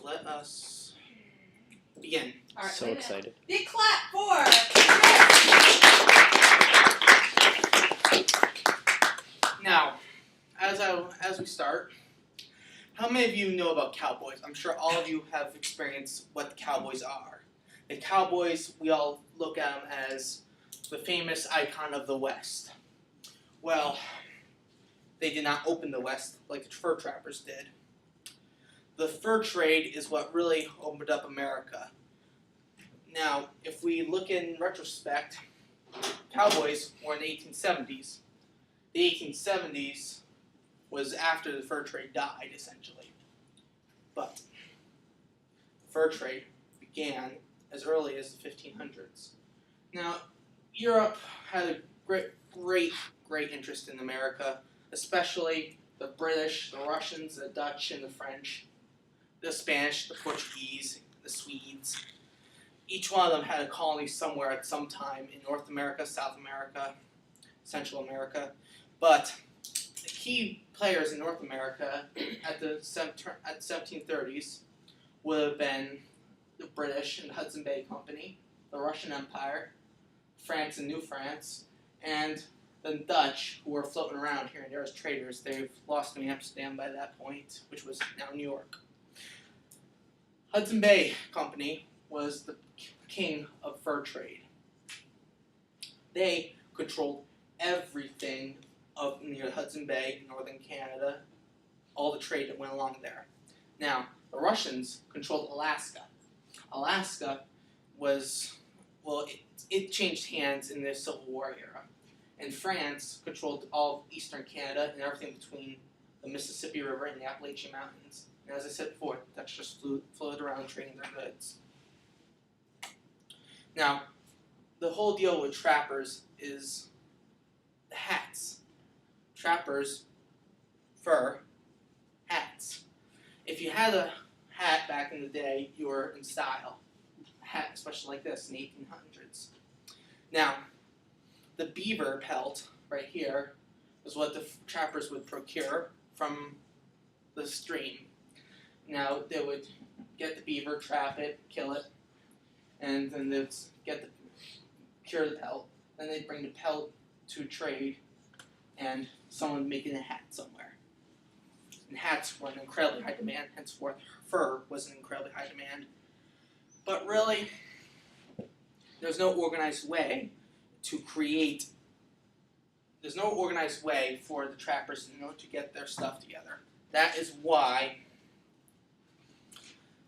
let us begin. All right, So excited. Big clap for Now, as we start, how many of you know about cowboys? I'm sure all of you have experienced what the cowboys are. The cowboys, we all look at them as the famous icon of the West. Well, they did not open the West like the fur trappers did. The fur trade is what really opened up America. Now, if we look in retrospect, cowboys were in the 1870s. The 1870s was after the fur trade died, essentially. But the fur trade began as early as the 1500s. Now, Europe had a great interest in America, especially the British, the Russians, the Dutch, and the French, the Spanish, the Portuguese, the Swedes. Each one of them had a colony somewhere at some time in North America, South America, Central America. But the key players in North America at the 1730s would have been the British and the Hudson Bay Company, the Russian Empire, France and New France, and the Dutch, who were floating around here and there as traders. They've lost New Amsterdam by that point, which was now New York. Hudson Bay Company was the king of fur trade. They controlled everything up near the Hudson Bay, northern Canada, all the trade that went along there. Now, the Russians controlled Alaska. Alaska was, well, it changed hands in the Civil War era. And France controlled all of eastern Canada and everything between the Mississippi River and the Appalachian Mountains. And as I said before, the Dutch just floated around trading their goods. Now, the whole deal with trappers is the hats. Trappers, fur, hats. If you had a hat back in the day, you were in style. A hat, especially like this in the 1800s. Now, the beaver pelt right here is what the trappers would procure from the stream. Now, they would get the beaver, trap it, kill it, and then they'd cure the pelt. Then they'd bring the pelt to trade, and someone making a hat somewhere. And hats were in incredibly high demand, henceforth fur was in incredibly high demand. But really, there's no organized way for the trappers to get their stuff together. That is why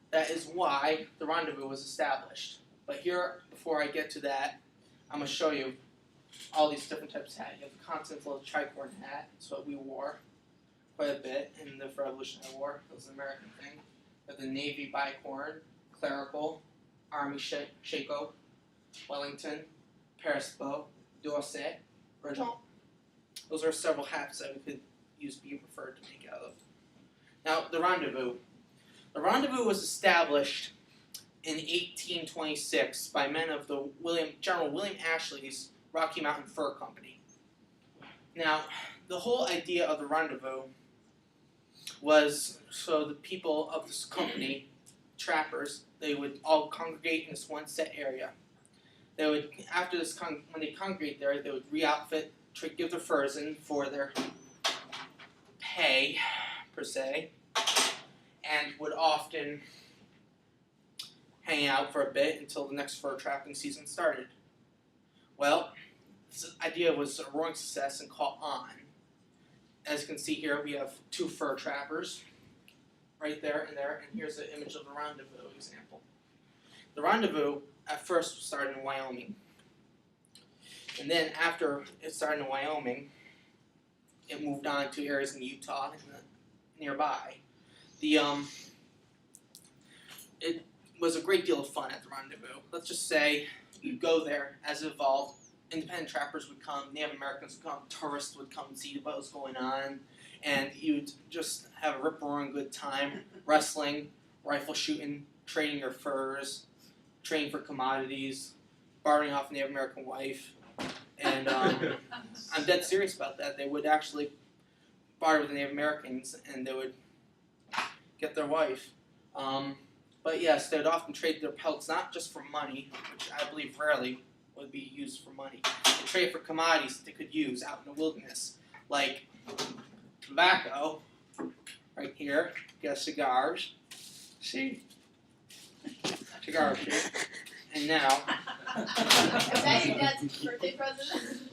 the Rendezvous was established. But here, before I get to that, I'm going to show you all these different types of hats. You have the Continental Tricorn hat. That's what we wore quite a bit in the Revolutionary War. It was an American thing. You have the Navy Bicorn, Clerical, Army Shako, Wellington, Paris Bow, Dorset, Regent. Those are several hats that we could use beaver fur to make out of. Now, the Rendezvous. The Rendezvous was established in 1826 by men of the General William Ashley's Rocky Mountain Fur Company. Now, the whole idea of the Rendezvous was so the people of this company, trappers, they would all congregate in this one set area. They would, after this, when they congregate there, they would re-outfit, give their furs in for their pay, per se, and would often hang out for a bit until the next fur trapping season started. Well, this idea was a roaring success and caught on. As you can see here, we have two fur trappers, right there, and here's an image of the Rendezvous example. The Rendezvous at first started in Wyoming. And then after it started in Wyoming, it moved on to areas in Utah and nearby. It was a great deal of fun at the Rendezvous. Let's just say you go there as it evolved. Independent trappers would come, Native Americans would come, tourists would come and see what was going on, and you'd just have a rip-roaring good time, wrestling, rifle shooting, trading your furs, trading for commodities, bartering off a Native American wife, and I'm dead serious about that. They would actually barter with the Native Americans, and they would get their wife. But yes, they would often trade their pelts not just for money, which I believe rarely would be used for money. They trade for commodities that they could use out in the wilderness, like tobacco, right here. Get cigars. See? Cigars here. And now, Is that your dad's birthday present?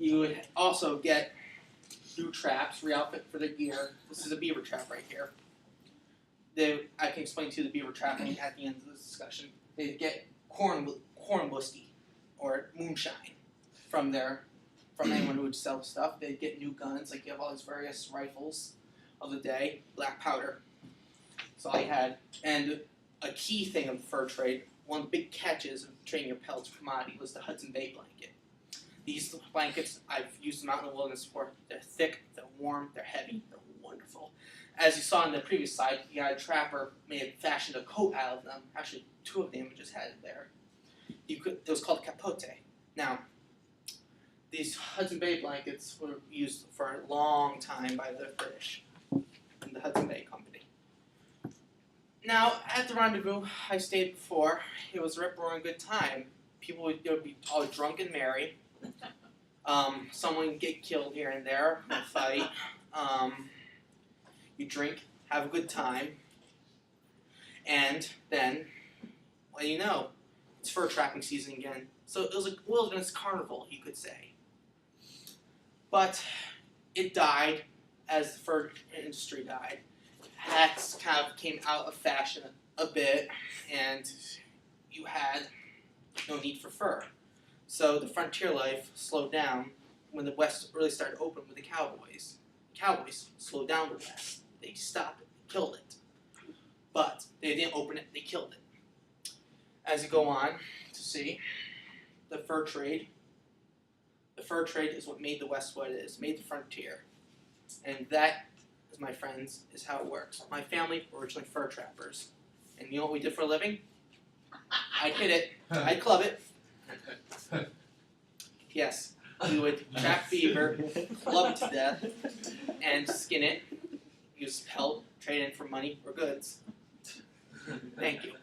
you would also get new traps, re-outfit for the gear. This is a beaver trap right here. I can explain to you the beaver trapping at the end of this discussion. They'd get corn whiskey or moonshine from anyone who would sell stuff. They'd get new guns, like you have all these various rifles of the day, black powder. That's all I had. And a key thing of the fur trade, one of the big catches of trading your pelts for commodity was the Hudson Bay blanket. These blankets, I've used them out in the wilderness before. They're thick, they're warm, they're heavy, they're wonderful. As you saw in the previous slide, you had a trapper fashioned a coat out of them. Actually, two of the images had it there. It was called capote. Now, these Hudson Bay blankets were used for a long time by the British and the Hudson Bay Company. Now, at the Rendezvous I stayed before, it was a rip-roaring good time. People would be all drunk and merry. Someone would get killed here and there in a fight. You drink, have a good time, and then, well, you know, it's fur trapping season again. So it was a wilderness carnival, you could say. But it died as the fur industry died. Hats kind of came out of fashion a bit, and you had no need for fur. So the frontier life slowed down when the West really started to open with the cowboys. Cowboys slowed down the West. They stopped it, killed it. But they didn't open it, they killed it. As you go on to see, the fur trade is what made the West what it is, made the frontier. And that, my friends, is how it works. My family were originally fur trappers. And you know what we did for a living? I'd hit it. I'd club it. Yes, we would trap beaver, club it to death, and skin it, use pelt, trade in for money or goods. Thank you.